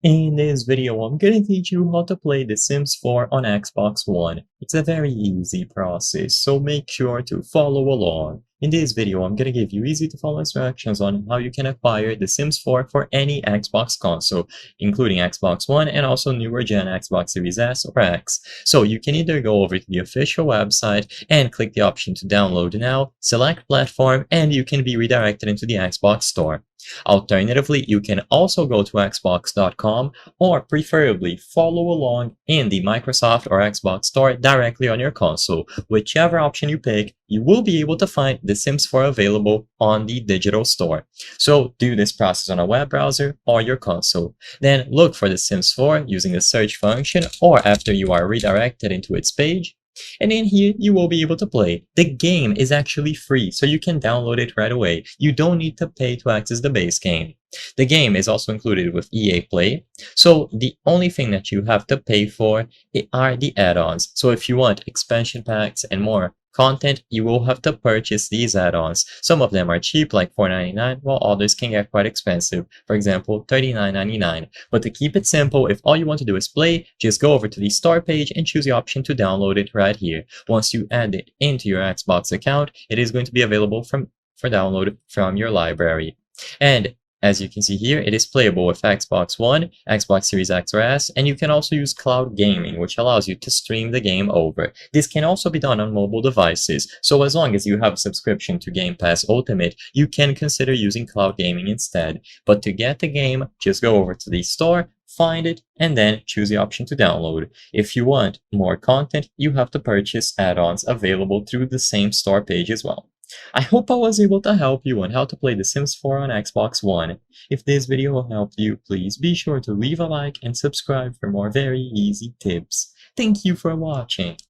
In this video, I'm gonna teach you how to play The Sims 4 on Xbox One. It's a very easy process, so make sure to follow along. In this video, I'm gonna give you easy to follow instructions on how you can acquire The Sims 4 for any Xbox console, including Xbox One and also newer gen Xbox Series S or X. So you can either go over to the official website and click the option to download now, select platform, and you can be redirected into the Xbox store. Alternatively, you can also go to xbox.com or preferably follow along in the Microsoft or Xbox store directly on your console. Whichever option you pick, you will be able to find The Sims 4 available on the digital store. So do this process on a web browser or your console. Then look for The Sims 4 using the search function or after you are redirected into its page. And in here, you will be able to play. The game is actually free, so you can download it right away. You don't need to pay to access the base game. The game is also included with EA Play, so the only thing that you have to pay for are the add-ons. So if you want expansion packs and more content, you will have to purchase these add-ons. Some of them are cheap, like $4.99, while others can get quite expensive, for example, $39.99. But to keep it simple, if all you want to do is play, just go over to the store page and choose the option to download it right here. Once you add it into your Xbox account, it is going to be available for download from your library. And as you can see here, it is playable with Xbox One, Xbox Series X or S, and you can also use cloud gaming, which allows you to stream the game over. This can also be done on mobile devices, so as long as you have a subscription to Game Pass Ultimate, you can consider using cloud gaming instead. But to get the game, just go over to the store, find it, and then choose the option to download. If you want more content, you have to purchase add-ons available through the same store page as well. I hope I was able to help you on how to play The Sims 4 on Xbox One. If this video helped you, please be sure to leave a like and subscribe for more very easy tips. Thank you for watching.